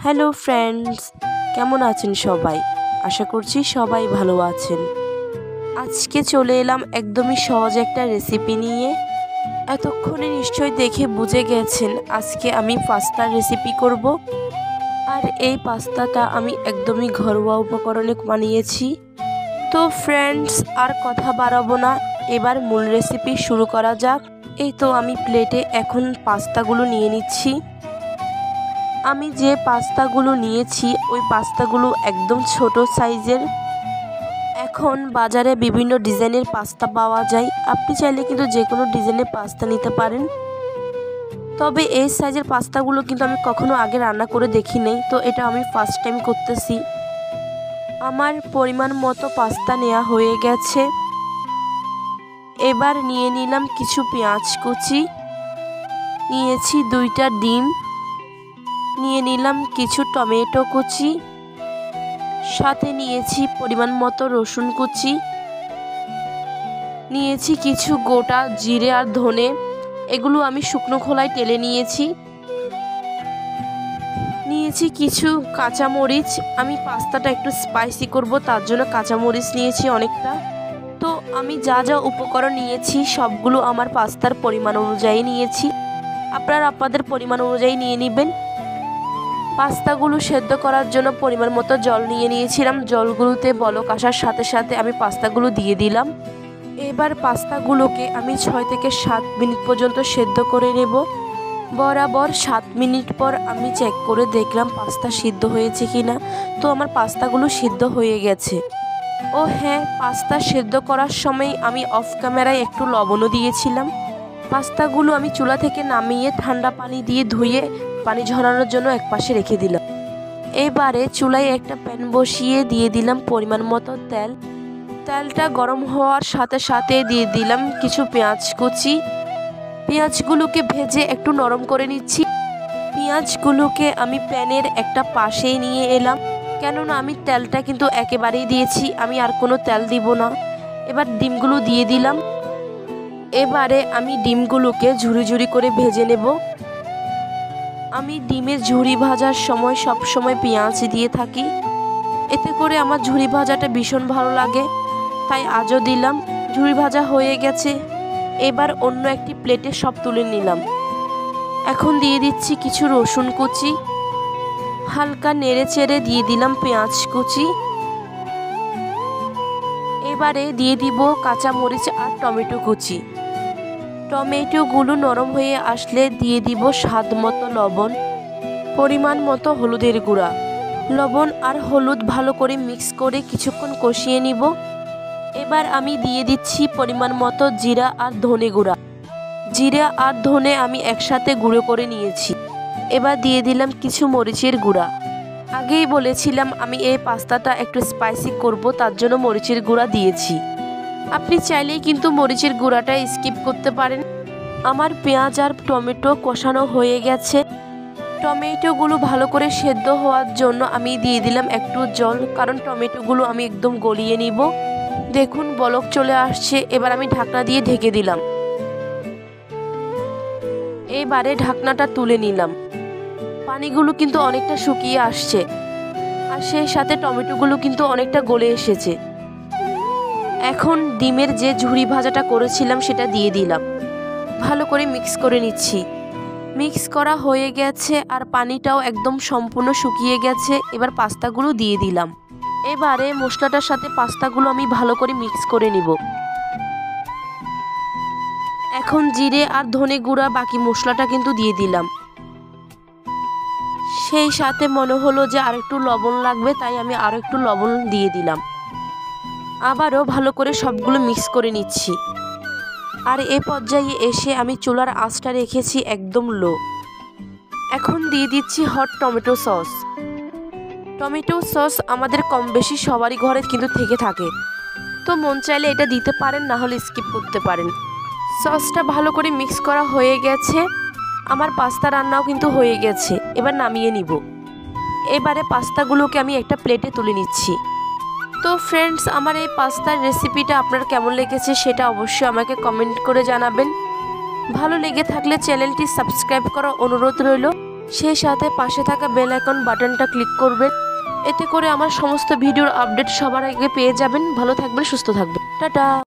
Hello friends, কেমন আছেন সবাই? আশা করছি সবাই ভালো আছেন। আজকে চলে এলাম একদমই সহজ একটা রেসিপি নিয়ে। এতক্ষণে নিশ্চয়ই দেখে বুঝে গেছেন আজকে আমি পাস্তার রেসিপি করব। আর এই পাস্তাটা আমি একদমই ঘরোয়া উপকরণে বানিয়েছি। তো ফ্রেন্ডস, আর কথা বাড়াবো না, এবার মূল রেসিপি শুরু করা যাক। এই তো আমি প্লেটে এখন পাস্তাগুলো নিয়ে নিচ্ছি। আমি যে পাস্তাগুলো নিয়েছি ওই পাস্তাগুলো একদম ছোট সাইজের। এখন বাজারে বিভিন্ন ডিজাইনের পাস্তা পাওয়া যায়, আপনি চাইলে কিন্তু যে কোনো ডিজাইনের পাস্তা নিতে পারেন। তবে এই সাইজের পাস্তাগুলো কিন্তু আমি কখনো আগে রান্না করে দেখি নাই, তো এটা আমি ফার্স্ট টাইম করতেছি। আমার পরিমাণ মতো পাস্তা নেওয়া হয়ে গেছে। এবার নিয়ে নিলাম কিছু পেঁয়াজ কুচি, নিয়েছি 2টা ডিম, নিয়ে নিলাম কিছু টমেটো কুচি, সাথে নিয়েছি পরিমাণ মতো রসুন কুচি, নিয়েছি কিছু গোটা জিরে আর ধনে, এগুলো আমি শুকনো খোলায় টেলে নিয়েছি। নিয়েছি কিছু কাঁচামরিচ, আমি পাস্তাটা একটু স্পাইসি করব তার জন্য কাঁচামরিচ নিয়েছি অনেকটা। তো আমি যা যা উপকরণ নিয়েছি সবগুলো আমার পাস্তার পরিমাণ অনুযায়ী নিয়েছি, আপনারা আপনাদের পরিমাণ অনুযায়ী নিয়ে নেবেন। পাস্তাগুলো সেদ্ধ করার জন্য পরিমাণ মতো জল নিয়ে নিয়েছিলাম। জলগুলোতে বলক আসার সাথে সাথে আমি পাস্তাগুলো দিয়ে দিলাম। এবার পাস্তাগুলোকে আমি 6 থেকে 7 মিনিট পর্যন্ত সেদ্ধ করে নেব। বরাবর 7 মিনিট পর আমি চেক করে দেখলাম পাস্তা সিদ্ধ হয়েছে কিনা। তো আমার পাস্তাগুলো সিদ্ধ হয়ে গেছে। ও হ্যাঁ, পাস্তা সেদ্ধ করার সময় আমি অফ ক্যামেরায় একটু লবণও দিয়েছিলাম। পাস্তাগুলো আমি চুলা থেকে নামিয়ে ঠান্ডা পানি দিয়ে ধুয়ে পানি ঝরানোর জন্য একপাশে রেখে দিলাম। এবারে চুলায় একটা প্যান বসিয়ে দিয়ে দিলাম পরিমাণ মতো তেল। তেলটা গরম হওয়ার সাথে সাথে দিয়ে দিলাম কিছু পেঁয়াজ কুচি। পেঁয়াজগুলোকে ভেজে একটু নরম করে নিচ্ছি। পেঁয়াজগুলোকে আমি প্যানের একটা পাশেই নিয়ে এলাম, কেননা আমি তেলটা কিন্তু একেবারেই দিয়েছি, আমি আর কোনো তেল দিব না। এবার ডিমগুলো দিয়ে দিলাম। এবারে আমি ডিমগুলোকে ঝুরি ঝুরি করে ভেজে নেব। আমি ডিমের ঝুরি ভাজার সময় সব সময় পেঁয়াজ দিয়ে থাকি, এতে করে আমার ঝুরি ভাজাটা ভীষণ ভালো লাগে, তাই আজও দিলাম। ঝুরি ভাজা হয়ে গেছে, এবার অন্য একটি প্লেটে সব তুলে নিলাম। এখন দিয়ে দিচ্ছি কিছু রসুন কুচি, হালকা নেড়ে চেড়ে দিয়ে দিলাম পেঁয়াজ কুচি। এবারে দিয়ে দিব কাঁচামরিচ আর টমেটো কুচি। টমেটোগুলো নরম হয়ে আসলে দিয়ে দিব স্বাদ মতো লবণ, পরিমাণ মতো হলুদের গুঁড়া। লবণ আর হলুদ ভালো করে মিক্স করে কিছুক্ষণ কষিয়ে নিব। এবার আমি দিয়ে দিচ্ছি পরিমাণ মতো জিরা আর ধনে গুঁড়া। জিরা আর ধনে আমি একসাথে গুঁড়ো করে নিয়েছি। এবার দিয়ে দিলাম কিছু মরিচের গুঁড়া। আগেই বলেছিলাম আমি এই পাস্তাটা একটু স্পাইসি করব, তার জন্য মরিচের গুঁড়া দিয়েছি। আপনি চাইলেই কিন্তু মরিচের গুঁড়াটা স্কিপ করতে পারেন। আমার পেঁয়াজ আর টমেটো কষানো হয়ে গেছে। টমেটোগুলো ভালো করে সেদ্ধ হওয়ার জন্য আমি দিয়ে দিলাম একটু জল, কারণ টমেটোগুলো আমি একদম গলিয়ে নিব। দেখুন বলক চলে আসছে, এবার আমি ঢাকনা দিয়ে ঢেকে দিলাম। এবারে ঢাকনাটা তুলে নিলাম। পানিগুলো কিন্তু অনেকটা শুকিয়ে আসছে, আর সেই সাথে টমেটোগুলো কিন্তু অনেকটা গলে এসেছে। এখন ডিমের যে ঝুরি ভাজাটা করেছিলাম সেটা দিয়ে দিলাম, ভালো করে মিক্স করে নিচ্ছি। মিক্স করা হয়ে গেছে আর পানিটাও একদম সম্পূর্ণ শুকিয়ে গেছে। এবার পাস্তাগুলো দিয়ে দিলাম। এবারে মশলাটার সাথে পাস্তাগুলো আমি ভালো করে মিক্স করে নিব। এখন জিরে আর ধনে গুঁড়া বাকি মশলাটা কিন্তু দিয়ে দিলাম। সেই সাথে মনে হলো যে আরেকটু লবণ লাগবে, তাই আমি আরও একটু লবণ দিয়ে দিলাম। আবারও ভালো করে সবগুলো মিক্স করে নিচ্ছি। আর এ পর্যায়ে এসে আমি চুলার আঁচটা রেখেছি একদম লো। এখন দিয়ে দিচ্ছি hot tomato sauce. Tomato sauce আমাদের কম বেশি সবারই ঘরে কিন্তু থেকে থাকে, তো মন চাইলে এটা দিতে পারেন, না হলে স্কিপ করতে পারেন। সসটা ভালো করে মিক্স করা হয়ে গেছে। আমার পাস্তা রান্নাও কিন্তু হয়ে গেছে, এবার নামিয়ে নিব। এবারে পাস্তাগুলোকে আমি একটা প্লেটে তুলে নিচ্ছি। তো ফ্রেন্ডস, আমার এই পাস্তার রেসিপিটা আপনার কেমন লেগেছে সেটা অবশ্যই আমাকে কমেন্ট করে জানাবেন। ভালো লেগে থাকলে চ্যানেলটি সাবস্ক্রাইব করার অনুরোধ রইল। সেই সাথে পাশে থাকা বেল আইকন বাটনটা ক্লিক করবেন। এতে করে আমার সমস্ত ভিডিওর আপডেট সবার আগে পেয়ে যাবেন। ভালো থাকবেন, সুস্থ থাকবেন। টাটা।